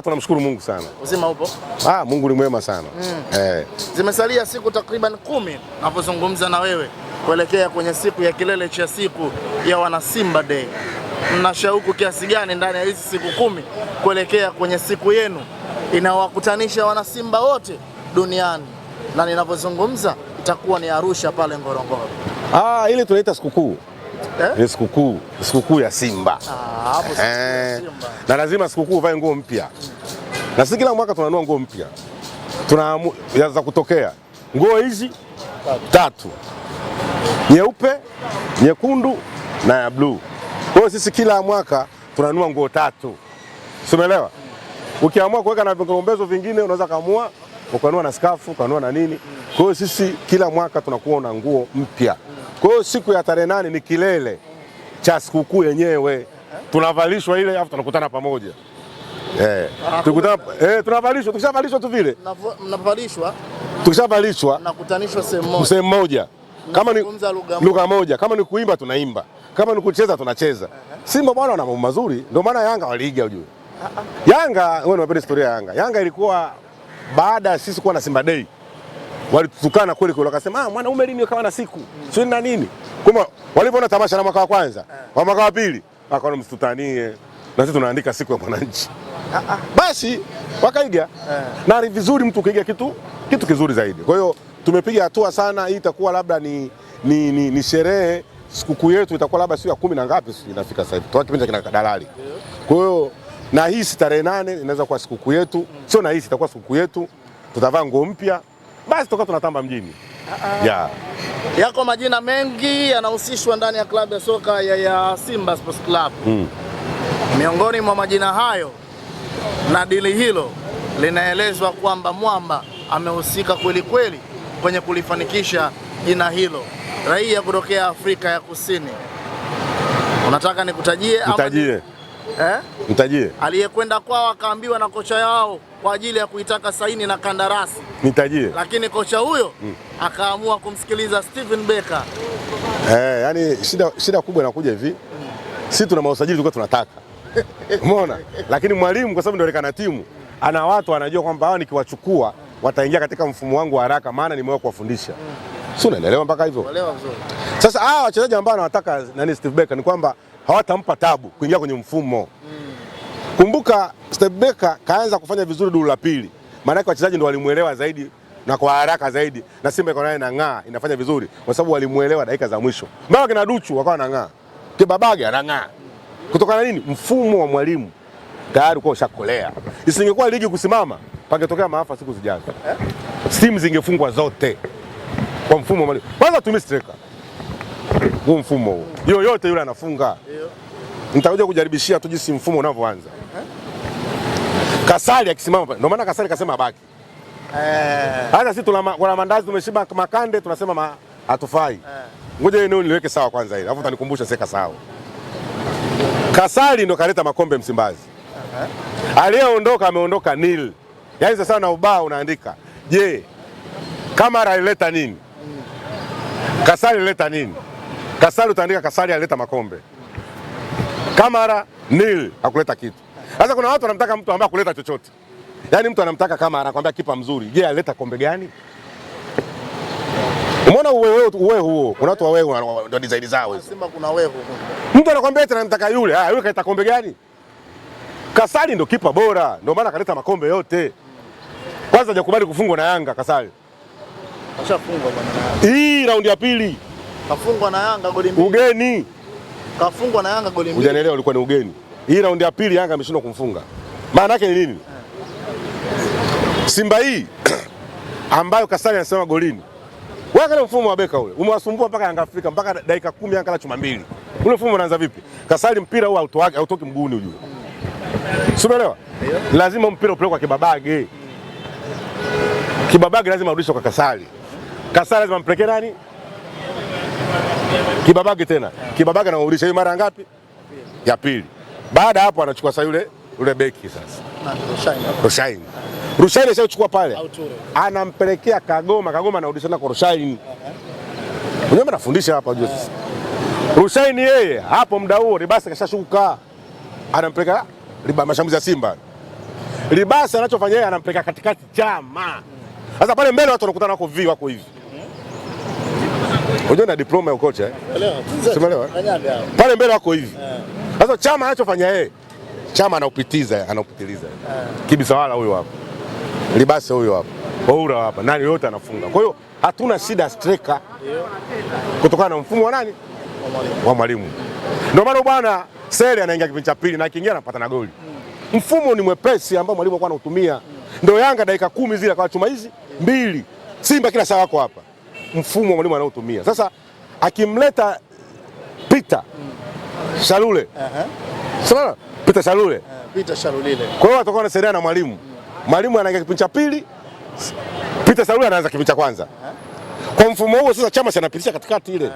Tunamshukuru Mungu sana. Uzima upo? Mungu ni mwema sana. Zimesalia siku takriban 10 napozungumza na wewe kuelekea kwenye siku ya kilele cha siku ya wana Simba Day. Mna shauku kiasi gani ndani ya hizi siku 10 kuelekea kwenye siku yenu inawakutanisha wana Simba wote duniani? Na ninapozungumza itakuwa ni Arusha pale Ngorongoro. Ile tunaita sikukuu. Ni sikukuu ya Simba. Hapo Simba. Na lazima sikukuu uvae nguo mpya. Na sisi kila mwaka tunanunua nguo mpya. Za kutokea. Nguo hizi 3. Nyeupe, nyekundu na ya blue. Kwa hiyo sisi kila mwaka tunanunua nguo 3. Umeelewa? Ukiamua kuweka na vingombezo vingine unaweza kaamua ukanunua na skafu, ukanunua na nini. Kwa hiyo sisi kila mwaka tunakuwa na nguo mpya. Kwa hiyo siku ya tarehe 8 ni kilele cha sikukuu yenyewe. Tunavalishwa ile afu tunakutana pamoja. Tunavalishwa, tukishavalishwa tu vile. Mnavalishwa? Tukishavalishwa nakutanishwa sehemu moja. Kama ni lugha moja, kama ni kuimba tunaimba, kama ni kucheza tunacheza. Simba bwana wana mambo mazuri, ndio maana Yanga waliiga ujue. Yanga, wewe unapenda historia ya Yanga. Yanga ilikuwa baada ya sisi kuwa na Simba Day. Walitukana kweli kweli, wakasema mwanaume lini ukawa na siku sio na nini. Kama walipoona tamasha la mwaka wa kwanza, wa mwaka wa pili wakaona msitutanie na sisi tunaandika siku ya mwananchi. Basi wakaiga. Na vizuri mtu ukiiga kitu kizuri zaidi. Kwa hiyo tumepiga hatua sana. Hii itakuwa labda ni sherehe, sikukuu yetu itakuwa labda sio ya 10 na ngapi inafika sasa hivi. Toa kipindi kina dalali. Kwa hiyo na hii tarehe 8 inaweza kuwa sikukuu yetu. Sio na hii itakuwa sikukuu yetu. Tutavaa nguo mpya. Basi tutakuwa tunatamba mjini. Yako majina mengi yanahusishwa ndani ya klabu ya soka ya Simba Sports Club. Miongoni mwa majina hayo na dili hilo linaelezwa kwamba Mwamba amehusika kweli kweli kwenye kulifanikisha jina hilo. Raia kutokea Afrika ya Kusini. Unataka nikutajie? Nitajie. Nitajie. Aliyekwenda kwao akaambiwa na kocha yao kwa ajili ya kuitaka saini na kandarasi. Nitajie. Lakini kocha huyo akaamua kumsikiliza Steven Becker. Yani shida kubwa inakuja hivi. Sisi tuna mausajili tulikuwa tunataka. Umeona? Lakini mwalimu kwa sababu ndio rekana timu, ana watu anajua kwamba hao nikiwachukua wataingia katika mfumo wangu haraka, maana nimewahi kuwafundisha. Si unaelewa mpaka hivyo? Unaelewa vizuri. Sasa wachezaji ambao wanataka Steve Becker ni kwamba hawatampa tabu kuingia kwenye mfumo. Kumbuka Steve Becker kaanza kufanya vizuri duru la pili. Maana yake wachezaji ndio walimuelewa zaidi na kwa haraka zaidi, na Simba iko naye na ng'aa inafanya vizuri kwa sababu walimuelewa dakika za mwisho. Mbona kina Duchu wakawa na ng'aa. Kibabage anang'aa. Kutokana nini? Mfumo wa mwalimu tayari kwa ushakolea. Isingekuwa ligi kusimama, pangetokea maafa siku zijazo. Timu zingefungwa zote. Kwa mfumo wa mwalimu. Kwanza tumie striker. Huo mfumo huo. Yoyote yule anafunga. Nitakuja kujaribishia tu jinsi mfumo unavyoanza. Kasali akisimama, ndio maana Kasali kasema abaki. Hata sisi kuna mandazi tumeshiba makande tunasema hatufai. Ngoja eneo niweke sawa kwanza hili. Alafu utanikumbusha seka sawa. Kasali ndo kaleta makombe Msimbazi. Aliyeondoka ameondoka nil. Yaani sasa na ubao unaandika. Je, Kamara alileta nini? Kasali alileta nini? Kasali utaandika Kasali alileta makombe. Kamara nil hakuleta kitu. Sasa kuna watu wanamtaka mtu ambaye kuleta chochote. Yaani mtu anamtaka Kamara anakuambia kipa mzuri. Je, alileta kombe gani? Umeona uwe huo. Kuna watu wawe ndio design zao hizo. Simba kuna wewe. Mtu anakuambia eti anamtaka yule. Yule kaleta kombe gani? Kasali ndo kipa bora. Ndio maana kaleta makombe yote. Kwanza hajakubali kufungwa na Yanga Kasali. Kashafungwa bwana. Hii raundi ya pili. Kafungwa na Yanga goli mbili. Ugeni. Kafungwa na Yanga goli mbili. Hujanielewa, ulikuwa ni ugeni. Hii raundi ya pili Yanga ameshindwa kumfunga. Maana yake ni nini? Simba hii ambayo Kasali anasema golini. Wewe mfumo wa Beka ule. Umewasumbua mpaka Yanga Afrika mpaka dakika 10 Yanga la chuma mbili. Ule mfumo unaanza vipi? Kasali mpira huo hautoki mguuni ujue. Umeelewa? Lazima mpira upelekwe kwa Kibabage. Kibabage lazima arudishwe kwa Kasali. Kasali lazima mpeleke nani? Kibabage tena. Kibabage anarudisha hiyo mara ngapi? Ya pili. Baada hapo anachukua sasa yule beki sasa. Rushaini. Rushaini ashachukua pale. Anampelekea Kagoma, Kagoma anarudisha kwa Rushaini. Unajua anafundisha hapa unajua sasa. Rushaini yeye hapo muda huo Ribasa kashashuka. Anampeleka mashambulizi ya Simba. Libasi anachofanya yeye anampeleka katikati Chama. Sasa pale mbele watu wanakutana wako hivi. Unajua na diploma ya ukocha eh? Sielewa. Pale mbele wako hivi. Sasa Chama anachofanya yeye, Chama anaupitiliza. Kibisawala huyo hapa. Libasi huyo hapa. Oura hapa. Nani yote anafunga. Kwa hiyo hatuna shida striker. Kutokana na mfumo wa nani? Wa mwalimu. Ndio maana bwana Sele anaingia kipindi cha pili na akiingia anapata na goli. Mfumo ni mwepesi ambao mwalimu alikuwa anautumia. Ndio Yanga dakika 10 zile kwa chuma hizi 2. Simba kila saa wako hapa. Mfumo mwalimu anaotumia. Sasa akimleta Peter Shalule. Sawa? Peter Shalule. Peter Shalulile. Kwa hiyo atakuwa na Sele na mwalimu. Mwalimu anaingia kipindi cha pili. Peter Shalule anaanza kipindi cha kwanza. Kwa mfumo huo sasa Chama anapitisha katikati ile.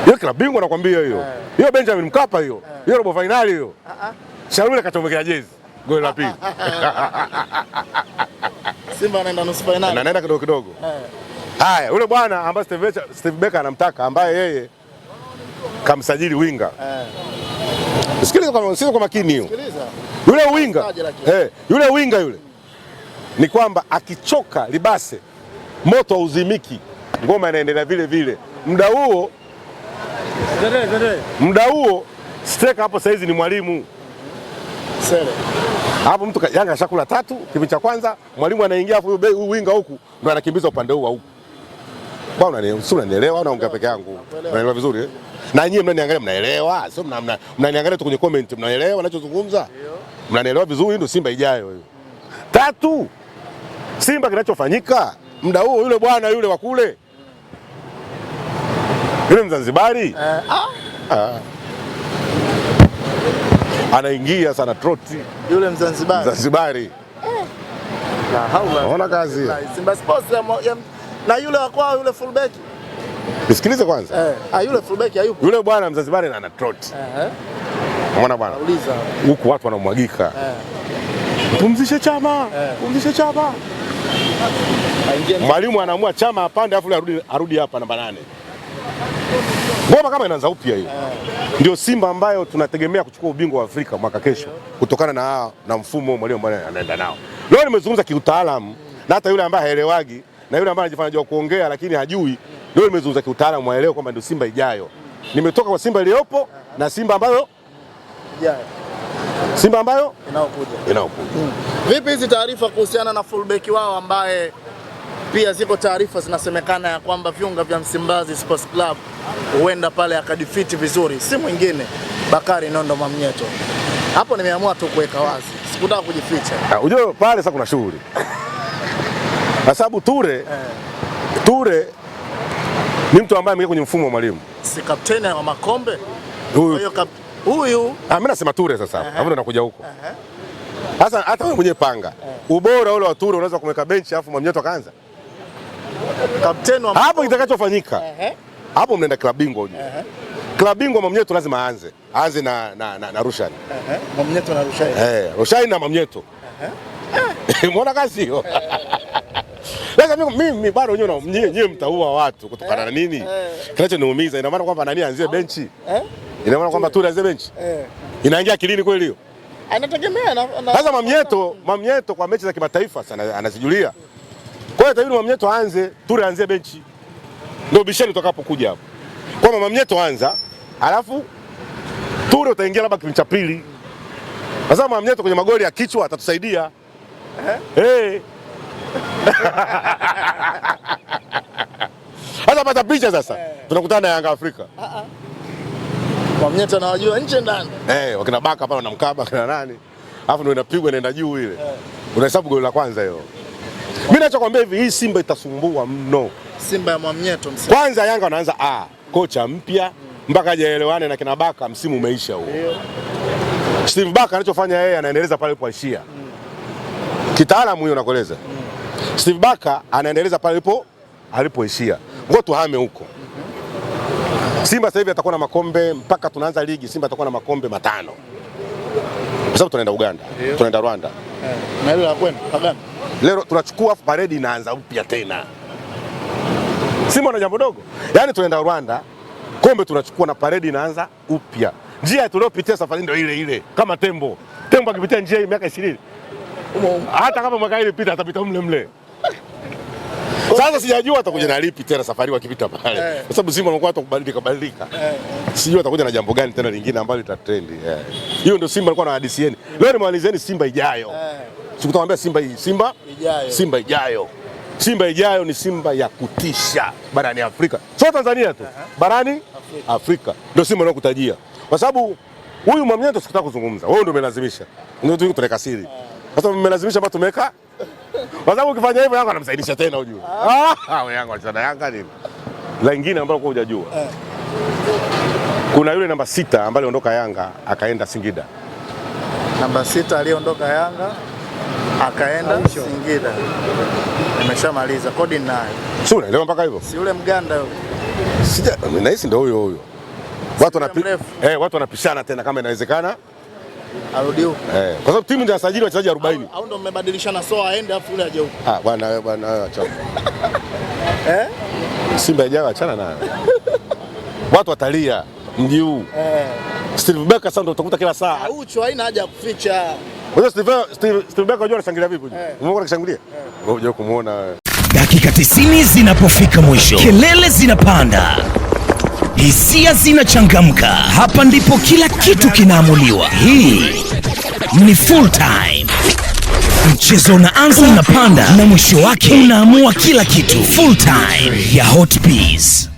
Hiyo klabu bingwa nakwambia hiyo. Hiyo Benjamin Mkapa hiyo. Hiyo robo finali hiyo. Shalule kachomekea jezi. Goli la pili. Simba anaenda nusu finali. Anaenda kidogo. Haya, yule bwana ambaye Steve Becker anamtaka ambaye yeye kamsajili winga. Sikiliza kwa makini hiyo. Yule winga. Yule winga yule. Ni kwamba akichoka Libase moto hauzimiki. Ngoma inaendelea vile vile. Muda huo striker hapo saizi ni mwalimu. Sele. Hapo mtu Yanga shakula 3 kipindi cha kwanza, mwalimu anaingia afu huyu winga huku ndo anakimbiza upande huu huku. Bwana unanielewa au naongea peke yangu? Unaelewa vizuri eh? Na nyinyi mnaniangalia mnaelewa? Sio mnaniangalia tu kwenye comment mnaelewa ninachozungumza? Mnanielewa vizuri ndio Simba ijayo hiyo. 3 Simba kinachofanyika muda huo yule bwana yule wa kule. Yule Mzanzibari? Anaingia sana troti. Yule Mzanzibari. Unaona kazi. Simba Sports na yule wa kwao yule fullback. Nisikilize kwanza. Yule fullback hayupo. Yule bwana Mzanzibari ana troti. Unaona bwana. Uliza. Huku watu wanamwagika. Pumzishe Chama. Pumzishe Chama. Mwalimu anaamua Chama apande afu arudi hapa namba 8. Ngoma kama inaanza upya hiyo. Ndio Simba ambayo tunategemea kuchukua ubingwa wa Afrika mwaka kesho kutokana na mfumo mwalimu ambaye anaenda nao. Leo nimezungumza kiutaalamu na hata yule ambaye haelewagi na yule ambaye anajifanya anajua kuongea lakini hajui. Leo nimezungumza kiutaalamu waelewe kwamba ndio Simba ijayo. Nimetoka kwa Simba iliyopo na Simba ambayo ijayo. Simba ambayo inaokuja. Vipi hizi taarifa kuhusiana na fullback wao ambaye pia ziko taarifa zinasemekana ya kwamba viunga vya Msimbazi Sports Club huenda pale akadifiti vizuri, si mwingine Bakari Nondo Mwamnyeto. Hapo nimeamua tu kuweka wazi, sikutaka kujificha. Unajua pale sasa kuna shughuli. Kwa sababu Ture ni mtu ambaye ameingia kwenye mfumo wa mwalimu. Si kapteni wa makombe? Huyu. Mimi nasema Ture sasa. Hapo ndo nakuja huko. Sasa hata wewe mwenyewe panga. Ubora ule wa Ture unaweza kumweka benchi afu Mwamnyeto akaanza. Kapteni wa hapo kitakachofanyika. Hapo mnaenda klabu bingwa huko. Klabu bingwa Mwamnyeto lazima aanze na Rushine. Mwamnyeto na Rushine. Rushine na Mwamnyeto. Umeona kazi hiyo? Sasa mimi bado nyewe mtaua watu kutokana na nini? Kinachoniumiza ina maana kwamba nani aanzie benchi? Ina maana kwamba Ture aanzie benchi? Inaingia kilini kweli hiyo? Anategemea na sasa Mwamnyeto kwa mechi za kimataifa sana anazijulia. Kwa hiyo itabidi Mwamnyeto aanze, Ture aanzie benchi. Ndio bishani utakapokuja hapo. Kwa Mwamnyeto anza, alafu Ture utaingia labda kipindi cha pili. Sasa Mwamnyeto kwenye magoli ya kichwa atatusaidia. Sasa pata picha sasa. Tunakutana na Yanga Afrika. Mwamnyeto anawajua nje ndani. Wakina Baka pale wanamkaba kana nani. Alafu ndio inapigwa inaenda juu ile. Unahesabu goli la kwanza hiyo. Mimi nachokwambia hivi, hii Simba itasumbua mno. Simba ya Mwamnyeto msimu. Kwanza Yanga wanaanza kocha mpya mpaka hajaelewane na kina Baka, msimu umeisha huo. Steve Baka anachofanya yeye anaendeleza pale alipoishia. Kitaalamu hiyo nakueleza. Steve Baka anaendeleza pale alipoishia. Ngoja tuhame huko. Simba sasa hivi atakuwa na makombe mpaka tunaanza ligi, Simba atakuwa na makombe 5. Kwa sababu tunaenda Uganda, tunaenda Rwanda. Na ile la kwenda Kagame. Leo tunachukua parade inaanza upya tena. Simba na jambo dogo. Yaani tunaenda Rwanda, kombe tunachukua na parade inaanza upya. njia tuliopitia safari ndio ile ile kama tembo. Tembo akipitia njia hii miaka 20. Hata kama mwaka ile pita atapita mle. Sasa sijajua atakuja na lipi tena safari wakipita pale. Kwa sababu Simba anakuwa kubadilika. Sijui atakuja na jambo gani tena lingine ambalo litatrend. Hiyo ndio Simba alikuwa na hadisieni. Leo nimalizeni Simba ijayo. Sikutamwambia Simba ijayo. Simba ijayo ni Simba ya kutisha barani Afrika. Sio Tanzania tu. Barani Afrika. Ndio Simba anakutajia. Kwa sababu huyu Mwamnyeto sikutaka kuzungumza. Wewe ndio umelazimisha. Ndio tunaweka siri. Kwa sababu mmelazimisha mpaka tumeka. Kwa sababu ukifanya hivyo Yanga anamsaidisha tena ujue. Wewe Yanga wachana Yanga nini? La nyingine ambalo kwa hujajua. Kuna yule namba 6 ambaye aliondoka Yanga akaenda Singida. Namba 6 aliondoka Yanga akaenda Singida. Nimeshamaliza kodi nayo. Sio unaelewa mpaka hivyo? Si yule Mganda yule. Sija nahisi ndio huyo. Watu wanapishana tena kama inawezekana. Arudi huko. Kwa sababu timu ndio inasajili wachezaji 40. Au ndio mmebadilishana soa aende afu yule aje huko. Bwana acha. Simba ijayo achana nayo. Watu watalia mji huu. Steve Becker sasa ndio utakuta kila saa. Ucho haina haja ya kuficha. Wewe Steve Becker unajua anashangilia vipi? Umeona akishangilia? Wewe unajua kumuona. Dakika 90 zinapofika mwisho, kelele zinapanda, hisia zinachangamka. Hapa ndipo kila kitu kinaamuliwa. Hii ni full time. Mchezo unaanza, unapanda na mwisho wake unaamua kila kitu. Full time ya Hot Peas.